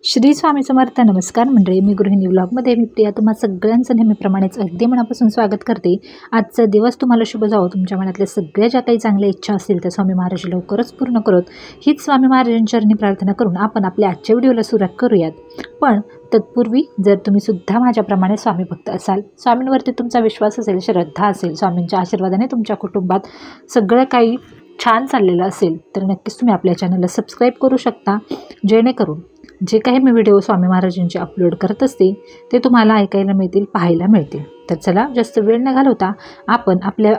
श्री स्वामी समर्थ. नमस्कार मंडळी, मी गृहिणी व्लॉगमध्ये मी प्रिया तुम्हा सगळ्यांचं नेहमीप्रमाणेच अगदी मनापासून स्वागत करते. आजचा दिवस तुम्हाला शुभ जावो. तुमच्या मनातल्या सगळ्या ज्या काही चांगल्या इच्छा असतील त्या स्वामी महाराज लवकरच पूर्ण करोत हीच स्वामी महाराजांच्या चरणी प्रार्थना करून आपण आपल्या आजच्या व्हिडिओला सुरुवात करूयात. पण तत्पूर्वी जर तुम्ही सुद्धा माझ्याप्रमाणे स्वामी भक्त असाल, स्वामींवरती तुमचा विश्वास असेल, श्रद्धा असेल, स्वामींच्या आशीर्वादाने तुमच्या कुटुंबात सगळं काही छान चाललेलं असेल तर नक्कीच तुम्ही आपल्या चॅनलला सबस्क्राईब करू शकता, जेणेकरून जे काही मी व्हिडिओ स्वामी महाराजांचे अपलोड करत असते ते तुम्हाला ऐकायला मिळतील, पाहायला मिळतील. तर चला जास्त वेळ न घालवता आपण आपल्या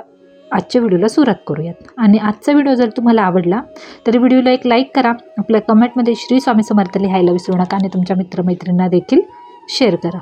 आजच्या व्हिडिओला सुरुवात करूयात. आणि आजचा व्हिडिओ जर तुम्हाला आवडला तर व्हिडिओला एक लाईक करा, आपल्या कमेंटमध्ये श्री स्वामी समर्थ लिहायला विसरू नका आणि तुमच्या मित्रमैत्रिणींना देखील शेअर करा.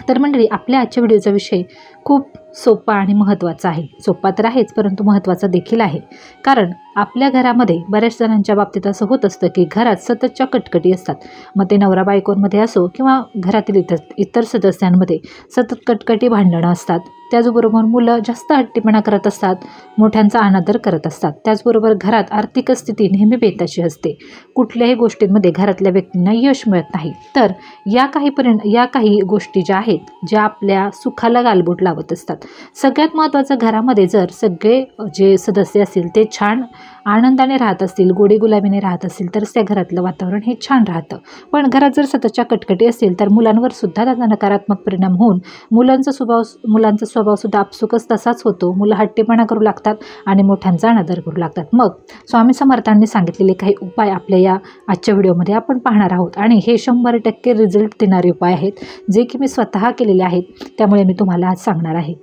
तर मंडळी, आपल्या आजच्या व्हिडिओचा विषय खूप सोपा आणि महत्त्वाचा आहे. सोपा तर आहेच, परंतु महत्त्वाचा देखील आहे. कारण आपल्या घरामध्ये बऱ्याच जणांच्या बाबतीत असं होत असतं की घरात सततच्या कटकटी असतात. मग ते नवरा बायकोंमध्ये असो किंवा घरातील इतर सदस्यांमध्ये सतत कटकटी, भांडणं असतात. त्याचबरोबर मुलं जास्त हट्टीपणा करत असतात, मोठ्यांचा अनादर करत असतात. त्याचबरोबर घरात आर्थिक स्थिती नेहमी बेताची असते. कुठल्याही गोष्टींमध्ये घरातल्या व्यक्तींना यश मिळत नाही. तर या काही गोष्टी ज्या आहेत, ज्या आपल्या सुखाला गालबोट लावत असतात. सगळ्यात महत्त्वाचं, घरामध्ये जर सगळे जे सदस्य असतील ते छान आनंदाने राहत असतील, गोडी गुलाबीने राहत असतील तर त्या घरातलं वातावरण हे छान राहतं. पण घरात जर सततच्या कटकटी असतील तर मुलांवर सुद्धा त्याचा नकारात्मक परिणाम होऊन मुलांचा स्वभाव सुद्धा आपसुकच तसाच होतो. मुलं हट्टीपणा करू लागतात आणि मोठ्यांचा अनादर करू लागतात. मग स्वामी समर्थांनी सांगितलेले काही उपाय आपल्या या आजच्या व्हिडिओमध्ये आपण पाहणार आहोत. आणि हे 100% रिझल्ट देणारे उपाय आहेत, जे की मी स्वतः केलेले आहेत. त्यामुळे मी तुम्हाला आज सांगणार आहे.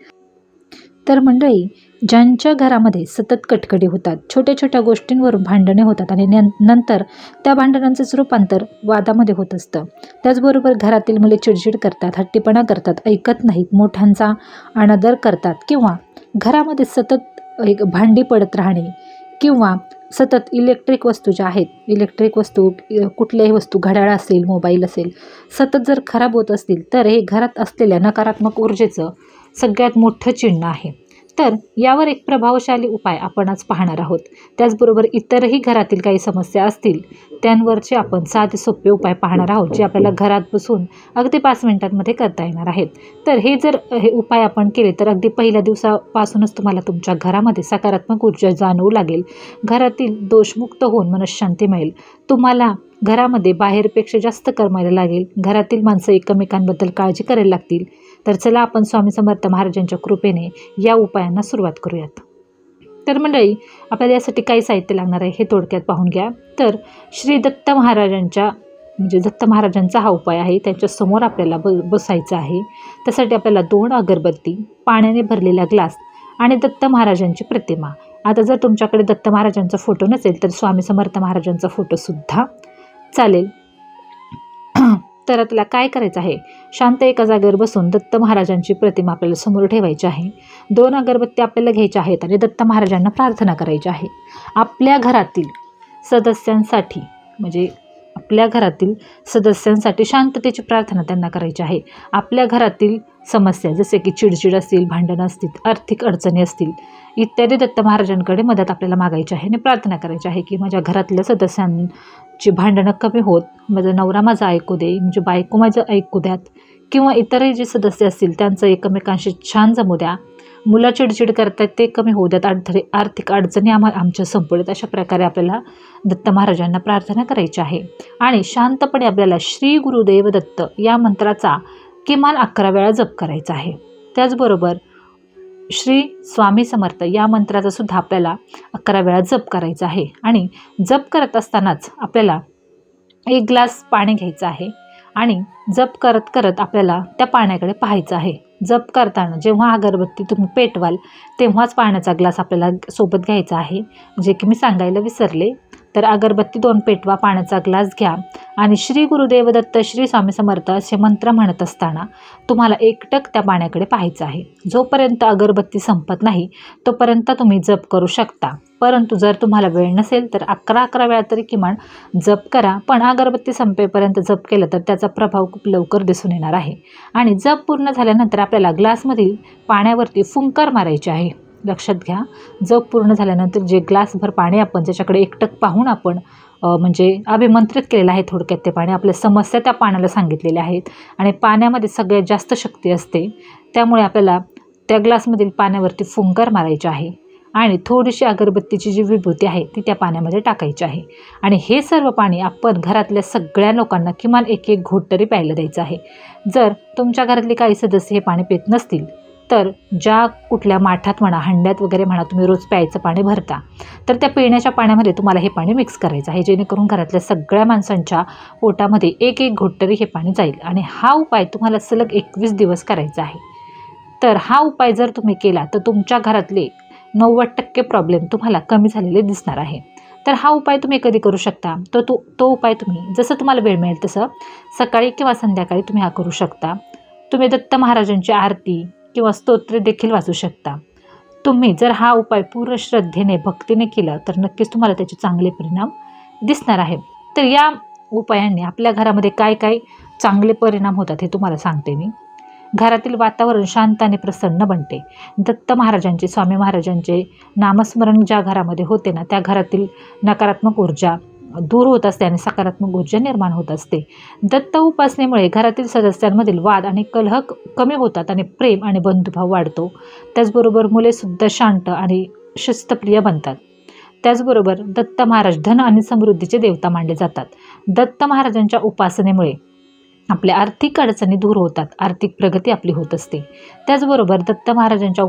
तर मंडळी, ज्यांच्या घरामध्ये सतत कटकटी होतात, छोट्या छोट्या गोष्टींवरून भांडणे होतात आणि नंतर त्या भांडणांचंच रूपांतर वादामध्ये होत असतं. त्याचबरोबर घरातील मुले चिडचिड करतात, हट्टीपणा करतात, ऐकत नाहीत, मोठ्यांचा अनादर करतात, किंवा घरामध्ये सतत एक भांडी पडत राहणे, किंवा सतत इलेक्ट्रिक वस्तू ज्या आहेत, कुठल्याही वस्तू, घड्याळ असेल, मोबाईल असेल, सतत जर खराब होत असतील तर हे घरात असलेल्या नकारात्मक ऊर्जेचं सगळ्यात मोठं चिन्ह आहे. तर यावर एक प्रभावशाली उपाय आपण आज पाहणार आहोत. त्याचबरोबर इतरही घरातील काही समस्या असतील त्यांवरचे आपण साधे सोपे उपाय पाहणार आहोत, जे आपल्याला घरात बसून अगदी 5 मिनिटांमध्ये करता येणार आहेत. तर हे उपाय आपण केले तर अगदी पहिल्या दिवसापासूनच तुम्हाला तुमच्या घरामध्ये सकारात्मक ऊर्जा जाणवू लागेल. घरातील दोषमुक्त होऊन मनःशांती मिळेल. तुम्हाला घरामध्ये बाहेरपेक्षा जास्त करमायला लागेल. घरातील माणसं एकमेकांबद्दल काळजी करायला लागतील. तर चला आपण स्वामी समर्थ महाराजांच्या कृपेने या उपायांना सुरुवात करूयात. तर मंडळी, आपल्याला यासाठी काही साहित्य लागणार आहे हे थोडक्यात पाहून घ्या. तर श्री दत्त महाराजांचा हा उपाय आहे. त्यांच्यासमोर आपल्याला बसायचं आहे. त्यासाठी आपल्याला 2 अगरबत्ती, पाण्याने भरलेला ग्लास आणि दत्त महाराजांची प्रतिमा. आता जर तुमच्याकडे दत्त महाराजांचा फोटो नसेल तर स्वामी समर्थ महाराजांचा फोटोसुद्धा चालेल. तर त्याला काय करायचं आहे, शांत एका जागेवर बसून दत्त महाराजांची प्रतिमा आपल्याला समोर ठेवायची आहे. 2 अगरबत्ती आपल्याला घ्यायच्या आहेत आणि दत्त महाराजांना प्रार्थना करायची आहे. आपल्या घरातील सदस्यांसाठी शांततेची प्रार्थना त्यांना करायची आहे. आपल्या घरातील समस्या जसे की चिडचिड असतील, भांडणं असतील, आर्थिक अडचणी असतील इत्यादी दत्त महाराजांकडे मदत आपल्याला मागायची आहे आणि प्रार्थना करायची आहे की माझ्या घरातल्या सदस्यांची भांडणं कमी होत, माझा नवरा माझा ऐकू दे, म्हणजे बायको माझं ऐकू द्यात, किंवा इतरही जे सदस्य असतील त्यांचं एकमेकांशी छान जमू द्या, मुलं चिडचिड करतात ते कमी होऊ द्यात, आर्थिक अडचणी आमच्या संपवल्यात. अशा प्रकारे आपल्याला दत्त महाराजांना प्रार्थना करायची आहे. आणि शांतपणे आपल्याला श्री गुरुदेव दत्त या मंत्राचा किमान 11 वेळा जप करायचा आहे. त्याचबरोबर श्री स्वामी समर्थ या मंत्राचा सुद्धा आपल्याला 11 वेळा जप करायचा आहे. आणि जप करत असतानाच आपल्याला 1 ग्लास पाणी घ्यायचं आहे आणि जप करत करत आपल्याला त्या पाण्याकडे पाहायचं आहे. जप करताना जेव्हा अगरबत्ती तुम्ही पेटवाल तेव्हाच पाण्याचा ग्लास आपल्याला सोबत घ्यायचा आहे, जे की मी सांगायला विसरले. तर अगरबत्ती 2 पेटवा, पाण्याचा ग्लास घ्या आणि श्री गुरुदेव दत्त, श्री स्वामी समर्थ असे मंत्र म्हणत असताना तुम्हाला एकटक त्या पाण्याकडे पाहायचं आहे. जोपर्यंत अगरबत्ती संपत नाही तोपर्यंत तुम्ही जप करू शकता. परंतु जर तुम्हाला वेळ नसेल तर 11 वेळा तरी किमान जप करा. पण अगरबत्ती संपेपर्यंत जप केलं तर त्याचा प्रभाव खूप लवकर दिसून येणार आहे. आणि जप पूर्ण झाल्यानंतर आपल्याला ग्लासमधील पाण्यावरती फुंकर मारायची आहे. लक्षात घ्या, जप पूर्ण झाल्यानंतर जे ग्लासभर पाणी आपण ज्याच्याकडे एकटक पाहून आपण म्हणजे अभिमंत्रित केलेलं आहे थोडक्यात. ते पाणी आपल्या समस्या त्या पाण्याला सांगितलेल्या आहेत आणि पाण्यामध्ये सगळ्यात जास्त शक्ती असते. त्यामुळे आपल्याला त्या ग्लासमधील पाण्यावरती फुंकर मारायची आहे आणि थोडीशी अगरबत्तीची जी विभूती आहे ती त्या पाण्यामध्ये टाकायची आहे आणि हे सर्व पाणी आपण घरातल्या सगळ्या लोकांना किमान एक घोट तरी प्यायला द्यायचं आहे. जर तुमच्या घरातले काही सदस्य हे पाणी पित नसतील तर ज्या कुठल्या माठात म्हणा, हंड्यात वगैरे म्हणा तुम्ही रोज प्यायचं पाणी भरता, तर त्या पिण्याच्या पाण्यामध्ये तुम्हाला हे पाणी मिक्स करायचं आहे, जेणेकरून घरातल्या सगळ्या माणसांच्या पोटामध्ये एक घोट तरी हे पाणी जाईल. आणि हा उपाय तुम्हाला सलग 21 दिवस करायचा आहे. तर हा उपाय जर तुम्ही केला तर तुमच्या घरातले 90% प्रॉब्लेम तुम्हाला कमी झालेले दिसणार आहे. तर हा उपाय तुम्ही कधी करू शकता, तर तो उपाय तुम्ही जसं तुम्हाला वेळ मिळेल तसं सकाळी किंवा संध्याकाळी तुम्ही हा करू शकता. तुम्ही दत्त महाराजांची आरती किंवा स्तोत्र देखील वाचू शकता. तुम्ही जर हा उपाय पूर्ण श्रद्धेने, भक्तीने केला तर नक्कीच तुम्हाला त्याचे चांगले परिणाम दिसणार आहे. तर या उपायांनी आपल्या घरामध्ये काय काय चांगले परिणाम होतात हे तुम्हाला सांगते मी. घरातील वातावरण शांत आणि प्रसन्न बनते. दत्त महाराजांचे, स्वामी महाराजांचे नामस्मरण ज्या घरामध्ये होते ना, त्या घरातील नकारात्मक ऊर्जा दूर होत असते आणि सकारात्मक ऊर्जा निर्माण होत असते. दत्त उपासनेमुळे घरातील सदस्यांमधील वाद आणि कलह कमी होतात आणि प्रेम आणि बंधुभाव वाढतो. त्याचबरोबर मुलेसुद्धा शांत आणि शिस्तप्रिय बनतात. त्याचबरोबर दत्त महाराज धन आणि समृद्धीचे देवता मानले जातात. दत्त महाराजांच्या उपासनेमुळे आपल्या आर्थिक अडचणी दूर होतात, आर्थिक प्रगती आपली होत असते. त्याचबरोबर दत्त महाराजांच्या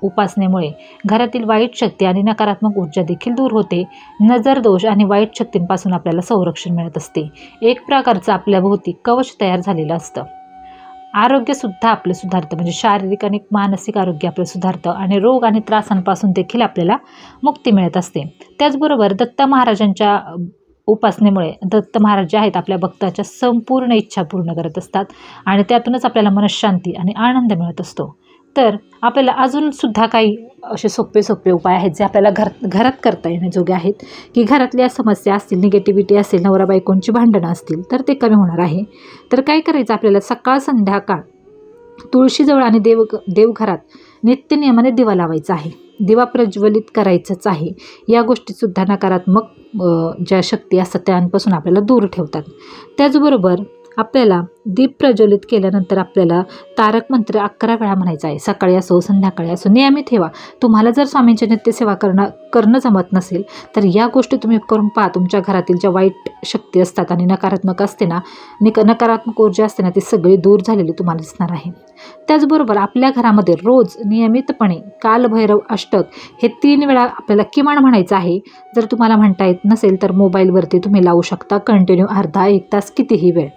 उपासनेमुळे घरातील वाईट शक्ती आणि नकारात्मक ऊर्जा देखील दूर होते. नजर दोष आणि वाईट शक्तींपासून आपल्याला संरक्षण मिळत असते. एक प्रकारचं आपल्याभोवती कवच तयार झालेलं असतं. आरोग्यसुद्धा आपलं सुधारतं, म्हणजे शारीरिक आणि मानसिक आरोग्य आपलं सुधारतं आणि रोग आणि त्रासांपासून देखील आपल्याला मुक्ती मिळत असते. त्याचबरोबर दत्त महाराजांच्या उपासनेमुळे दत्त महाराज जे आहेत आपल्या भक्ताच्या संपूर्ण इच्छा पूर्ण करत असतात आणि त्यातूनच आपल्याला मनःशांती आणि आनंद मिळत असतो. तर आपल्याला अजूनसुद्धा काही असे सोपे उपाय आहेत जे आपल्याला घरात करता येण्याजोगे आहेत, की घरातल्या समस्या असतील, निगेटिव्हिटी असेल, नवरा बायकोंची भांडणं असतील तर ते कमी होणार आहे. तर काय करायचं आपल्याला, सकाळ संध्याकाळ तुळशीजवळ आणि देवघरात नित्यनियमाने दिवा लावायचा आहे. दिवा प्रज्वलित करायचंच आहे. या गोष्टीसुद्धा नकारात्मक ज्या शक्ती असतात त्यांपासून आपल्याला दूर ठेवतात. त्याचबरोबर आपल्याला दीप प्रज्वलित केल्यानंतर आपल्याला तारक मंत्र 11 वेळा म्हणायचं आहे. सकाळी असो, संध्याकाळी असो, नियमित ठेवा. तुम्हाला जर स्वामींची नित्यसेवा करणं जमत नसेल तर या गोष्टी तुम्ही करून पहा. तुमच्या घरातील ज्या वाईट शक्ती असतात आणि नकारात्मक असते ना, नकारात्मक ऊर्जा असते ना, ती सगळी दूर झालेली तुम्हाला दिसणार आहे. त्याचबरोबर आपल्या घरामध्ये रोज नियमितपणे कालभैरव अष्टक हे 3 वेळा आपल्याला किमान म्हणायचं आहे. जर तुम्हाला म्हणता येत नसेल तर मोबाईलवरती तुम्ही लावू शकता कंटिन्यू अर्धा 1 तास कितीही वेळ.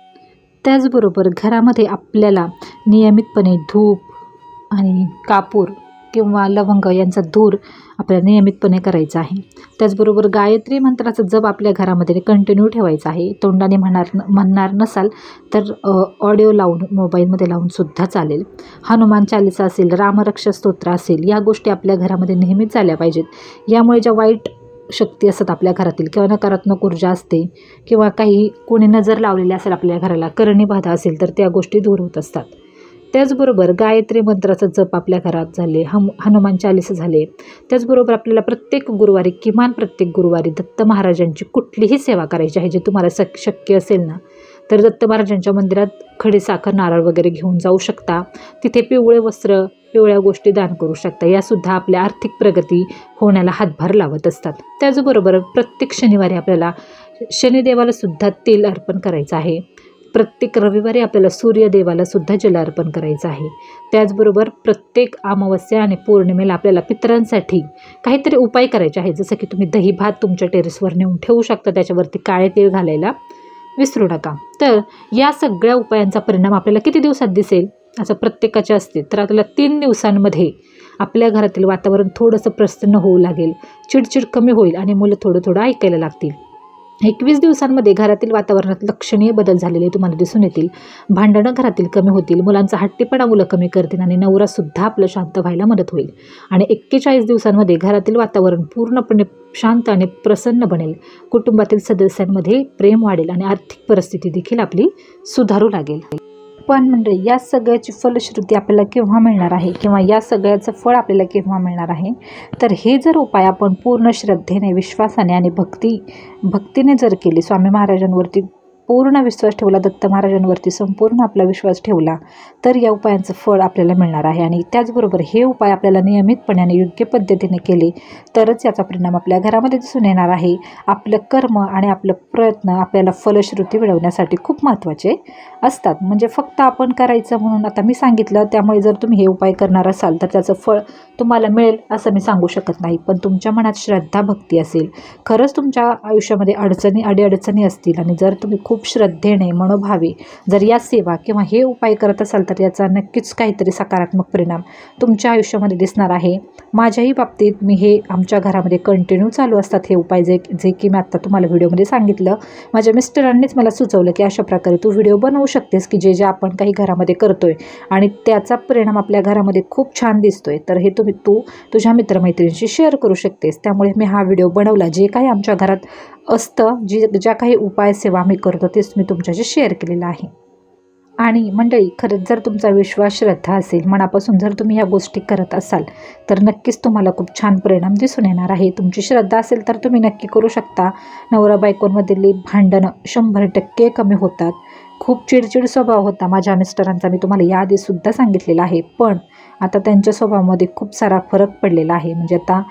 त्याचबरोबर घरामध्ये आपल्याला नियमितपणे धूप आणि कापूर किंवा लवंग यांचा धूर आपल्याला नियमितपणे करायचा आहे. त्याचबरोबर गायत्री मंत्राचा जप आपल्या घरामध्ये कंटिन्यू ठेवायचा आहे. तोंडाने म्हणणार नसाल तर ऑडिओ लावून, मोबाईलमध्ये लावून सुद्धा चालेल. हनुमान चालीसा असेल, रामरक्षा स्तोत्र असेल, या गोष्टी आपल्या घरामध्ये नेहमीच झाल्या पाहिजेत. यामुळे ज्या वाईट शक्ती असतात आपल्या घरातील किंवा नकारात्मक ऊर्जा असते किंवा काही कोणी नजर लावलेली असेल आपल्या घराला, करणी बाधा असेल तर त्या गोष्टी दूर होत असतात. त्याचबरोबर गायत्री मंत्राचा जप आपल्या घरात झाले, हनुमान चालीसा झाले. त्याचबरोबर आपल्याला किमान प्रत्येक गुरुवारी दत्त महाराजांची कुठलीही सेवा करायची आहे. जे तुम्हाला शक्य असेल ना तर दत्त महाराजांच्या मंदिरात खडीसाखर, नारळ वगैरे घेऊन जाऊ शकता. तिथे पिवळे वस्त्र, पिवळ्या गोष्टी दान करू शकता. यासुद्धा आपल्या आर्थिक प्रगती होण्याला हातभार लावत असतात. त्याचबरोबर प्रत्येक शनिवारी आपल्याला शनिदेवाला सुद्धा तेल अर्पण करायचं आहे. प्रत्येक रविवारी आपल्याला सूर्यदेवाला सुद्धा जल अर्पण करायचं आहे. त्याचबरोबर प्रत्येक अमावस्या आणि पौर्णिमेला आपल्याला पितरांसाठी काहीतरी उपाय करायचे आहे. जसं की तुम्ही दही भात तुमच्या टेरेसवर नेऊन ठेवू शकता, त्याच्यावरती काळे तेल घालायला विसरू नका. तर या सगळ्या उपायांचा परिणाम आपल्याला किती दिवसात दिसेल असं प्रत्येकाचे असते. तर आपल्याला 3 दिवसांमध्ये आपल्या घरातील वातावरण थोडंसं प्रसन्न होऊ लागेल, चिडचिड कमी होईल आणि मुलं थोडं ऐकायला लागतील. 21 दिवसांमध्ये घरातील वातावरणात लक्षणीय बदल झालेले तुम्हाला दिसून येतील. भांडणं घरातील कमी होतील, मुलांचा हट्टीपणा मुलं कमी करतील आणि नवरासुद्धा आपलं शांत व्हायला मदत होईल. आणि 41 दिवसांमध्ये घरातील वातावरण पूर्णपणे शांत आणि प्रसन्न बनेल. कुटुंबातील सदस्यांमध्ये प्रेम वाढेल आणि आर्थिक परिस्थिती देखील आपली सुधारू लागेल. पण म्हणजे या सगळ्याची फलश्रुती आपल्याला केव्हा मिळणार आहे किंवा या सगळ्याचं फळ आपल्याला केव्हा मिळणार आहे, तर हे जर उपाय आपण पूर्ण श्रद्धेने, विश्वासाने आणि भक्तीने जर केले, स्वामी महाराजांवरती पूर्ण विश्वास ठेवला, दत्त महाराजांवरती संपूर्ण आपला विश्वास ठेवला, तर या उपायांचं फळ आपल्याला मिळणार आहे. आणि त्याचबरोबर हे उपाय आपल्याला नियमितपणे आणि योग्य पद्धतीने केले तरच याचा परिणाम आपल्या घरामध्ये दिसून येणार आहे. आपलं कर्म आणि आपलं प्रयत्न आपल्याला फलश्रुती मिळवण्यासाठी खूप महत्त्वाचे असतात. म्हणजे फक्त आपण करायचं म्हणून आता मी सांगितलं त्यामुळे जर तुम्ही हे उपाय करणार असाल तर त्याचं फळ तुम्हाला मिळेल असं मी सांगू शकत नाही. पण तुमच्या मनात श्रद्धा, भक्ती असेल, खरंच तुमच्या आयुष्यामध्ये अडीअडचणी असतील आणि जर तुम्ही खूप श्रद्धेने, मनोभावे जर या सेवा किंवा हे उपाय करत असाल तर याचा नक्कीच काहीतरी सकारात्मक परिणाम तुमच्या आयुष्यामध्ये दिसणार आहे. माझ्याही बाबतीत हे आमच्या घरामध्ये कंटिन्यू चालू असतात हे उपाय, जे की मी आत्ता तुम्हाला व्हिडिओमध्ये सांगितलं. माझ्या मिस्टरांनीच मला सुचवलं की अशा प्रकारे तू व्हिडिओ बनवू शकतेस की जे आपण काही घरामध्ये करतोय आणि त्याचा परिणाम आपल्या घरामध्ये खूप छान दिसतोय, तर हे तू तुझ्या मित्रमैत्रिणींशी शेअर करू शकतेस. त्यामुळे मी हा व्हिडिओ बनवला. जे काही आमच्या घरात असतं, ज्या काही उपाय सेवा आम्ही करतो तेच मी तुमच्याशी शेअर केलेलं आहे. आणि मंडळी, खरंच जर तुमचा विश्वास, श्रद्धा असेल, मनापासून जर तुम्ही ह्या गोष्टी करत असाल तर नक्कीच तुम्हाला खूप छान परिणाम दिसून येणार आहे. तुमची श्रद्धा असेल तर तुम्ही नक्की करू शकता. नवरा बायकोंमधली भांडणं 100% कमी होतात. खूप चिडचिड स्वभाव होता माझ्या मिस्टरांचा, मी तुम्हाला याआधीसुद्धा सांगितलेलं आहे. पण आता त्यांच्या स्वभावामध्ये खूप सारा फरक पडलेला आहे. म्हणजे आता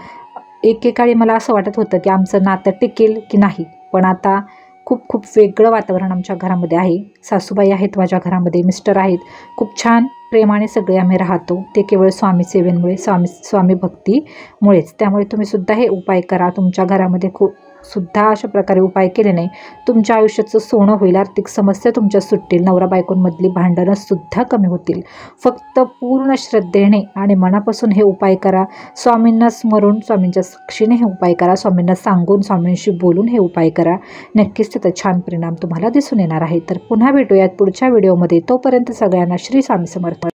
एकेकाळी मला असं वाटत होतं की आमचं नातं टिकेल की नाही, पण आता खूप वेगळं वातावरण आमच्या घरामध्ये आहे. सासूबाई आहेत माझ्या घरामध्ये, मिस्टर आहेत. खूप छान प्रेमाने सगळे आम्ही राहतो. ते केवळ स्वामी सेवेमुळे, स्वामी भक्तीमुळेच. त्यामुळे तुम्ही सुद्धा हे उपाय करा. तुमच्या घरामध्ये सुद्धा अशा प्रकारे उपाय केले नाही तुमच्या आयुष्याचं सोनं होईल. आर्थिक समस्या तुमच्या सुटतील. नवरा बायकोंमधली भांडणं सुद्धा कमी होतील. फक्त पूर्ण श्रद्धेने आणि मनापासून हे उपाय करा. स्वामींना स्मरून, स्वामींच्या साक्षीने हे उपाय करा. स्वामींना सांगून, स्वामींशी बोलून हे उपाय करा. नक्कीच त्याचा छान परिणाम तुम्हाला दिसून येणार आहे. तर पुन्हा भेटूयात पुढच्या व्हिडिओमध्ये. तोपर्यंत सगळ्यांना श्री स्वामी समर्थ.